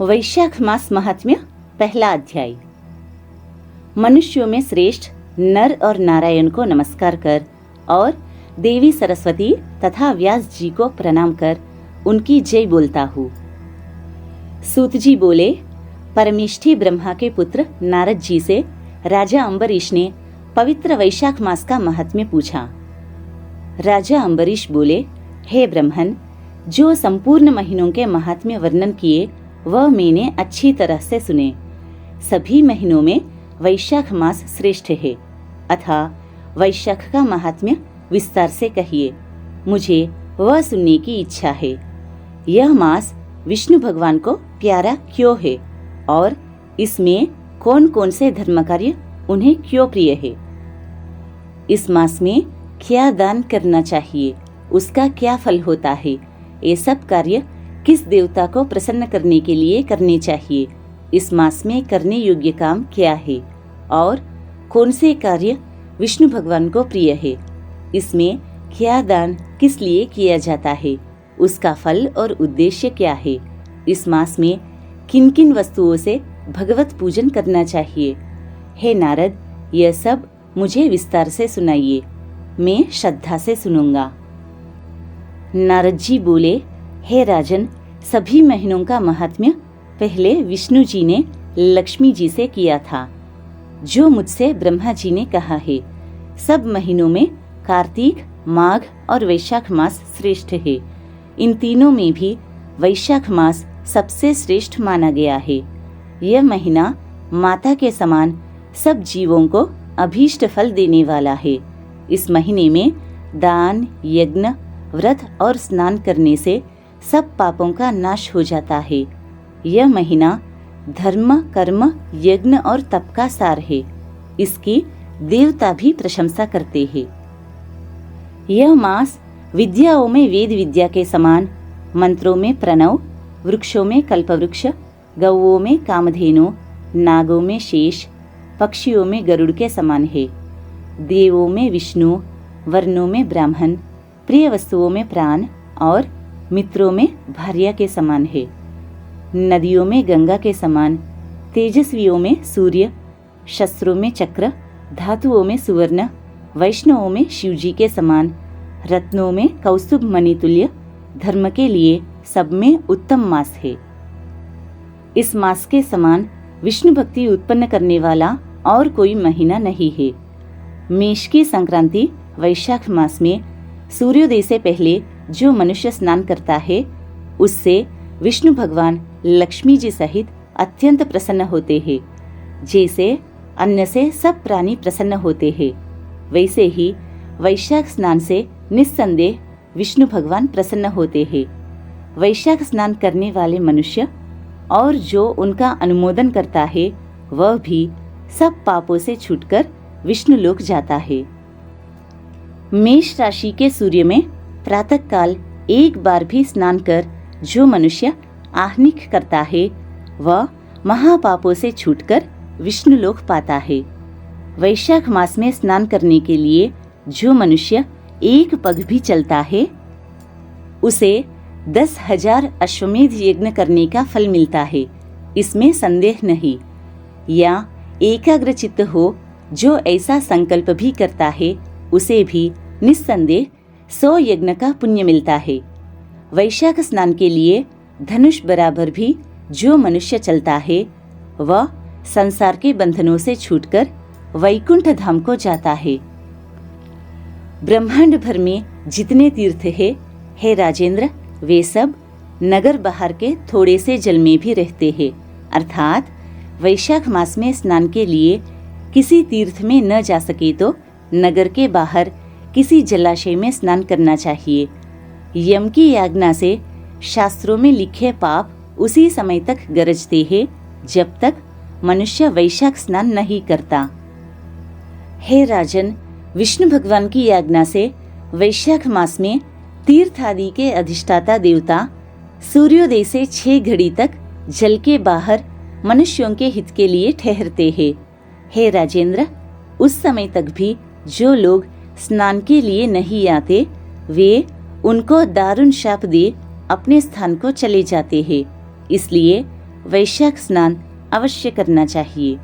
वैशाख मास महात्म्य पहला अध्याय। मनुष्यों में श्रेष्ठ नर और नारायण को नमस्कार कर और देवी सरस्वती तथा व्यास जी को प्रणाम कर उनकी जय बोलता हूँ। सूत जी बोले, परमेष्ठी ब्रह्मा के पुत्र नारद जी से राजा अम्बरीश ने पवित्र वैशाख मास का महात्म्य पूछा। राजा अम्बरीश बोले, हे ब्रह्मन, जो संपूर्ण महीनों के महात्म्य वर्णन किए वह मैंने अच्छी तरह से सुने। सभी महीनों में वैशाख मास श्रेष्ठ है, अतः वैशाख का महात्म्य विस्तार से कहिए, मुझे वह सुनने की इच्छा है। यह मास विष्णु भगवान को प्यारा क्यों है और इसमें कौन कौन से धर्म कार्य उन्हें क्यों प्रिय है? इस मास में क्या दान करना चाहिए, उसका क्या फल होता है, ये सब कार्य किस देवता को प्रसन्न करने के लिए करने चाहिए, इस मास में करने योग्य काम क्या है और कौन से कार्य विष्णु भगवान को प्रिय है, इसमें क्या दान किस लिए किया जाता है, उसका फल और उद्देश्य क्या है, इस मास में किन किन वस्तुओं से भगवत पूजन करना चाहिए। हे नारद, यह सब मुझे विस्तार से सुनाइए, मैं श्रद्धा से सुनूंगा। नारद जी बोले, हे राजन, सभी महीनों का महात्म्य पहले विष्णु जी ने लक्ष्मी जी से किया था, जो मुझसे ब्रह्मा जी ने कहा है। सब महीनों में कार्तिक, माघ और वैशाख मास श्रेष्ठ है। इन तीनों में भी वैशाख मास सबसे श्रेष्ठ माना गया है। यह महीना माता के समान सब जीवों को अभीष्ट फल देने वाला है। इस महीने में दान, यज्ञ, व्रत और स्नान करने से सब पापों का नाश हो जाता है। यह महीना धर्म, कर्म, यज्ञ और तप का सार है। इसकी देवता भी प्रशंसा करते हैं। यह मास विद्याओं में वेद विद्या के समान, मंत्रों में प्रणव, वृक्षों में कल्पवृक्ष, गौओं में कामधेनु, नागों में शेष, पक्षियों में गरुड़ के समान है। देवों में विष्णु, वर्णों में ब्राह्मण, प्रिय वस्तुओं में प्राण और मित्रों में भार्या के समान है। नदियों में गंगा के समान, तेजस्वियों में सूर्य, शस्त्रों में चक्र, धातुओं में सुवर्ण, वैष्णवों में शिवजी के समान, रत्नों में कौस्तुभ मणितुल्य, धर्म के लिए सब में उत्तम मास है। इस मास के समान विष्णु भक्ति उत्पन्न करने वाला और कोई महीना नहीं है। मेष की संक्रांति वैशाख मास में सूर्योदय से पहले जो मनुष्य स्नान करता है, उससे विष्णु भगवान लक्ष्मी जी सहित अत्यंत प्रसन्न होते हैं। जैसे अन्न से सब प्राणी प्रसन्न होते हैं, वैसे ही वैशाख स्नान से निस्संदेह विष्णु भगवान प्रसन्न होते हैं। वैशाख स्नान करने वाले मनुष्य और जो उनका अनुमोदन करता है, वह भी सब पापों से छूटकर विष्णु लोक जाता है। मेष राशि के सूर्य में प्रातः काल एक बार भी स्नान कर जो मनुष्य आहनिक करता है, वह महापापों से छूटकर विष्णु लोक पाता है। वैशाख मास में स्नान करने के लिए जो मनुष्य एक पग भी चलता है, उसे 10,000 अश्वमेध यज्ञ करने का फल मिलता है, इसमें संदेह नहीं। या एकाग्र चित्त हो जो ऐसा संकल्प भी करता है, उसे भी निस्संदेह 100 यज्ञ का पुण्य मिलता है। वैशाख स्नान के लिए धनुष बराबर भी जो मनुष्य चलता है, वह संसार के बंधनों से छूटकर वैकुंठ धाम को जाता है। ब्रह्मांड भर में जितने तीर्थ है, हे राजेंद्र, वे सब नगर बाहर के थोड़े से जल में भी रहते हैं। अर्थात वैशाख मास में स्नान के लिए किसी तीर्थ में न जा सके तो नगर के बाहर किसी जलाशय में स्नान करना चाहिए। यम की आज्ञा से शास्त्रों में लिखे पाप उसी समय तक गरजते हैं जब तक मनुष्य वैशाख स्नान नहीं करता। हे राजन, विष्णु भगवान की आज्ञा से वैशाख मास में तीर्थ आदि के अधिष्ठाता देवता सूर्योदय से 6 घड़ी तक जल के बाहर मनुष्यों के हित के लिए ठहरते हैं। हे राजेंद्र, उस समय तक भी जो लोग स्नान के लिए नहीं आते, वे उनको दारुण शाप दे अपने स्थान को चले जाते हैं। इसलिए वैशाख स्नान अवश्य करना चाहिए।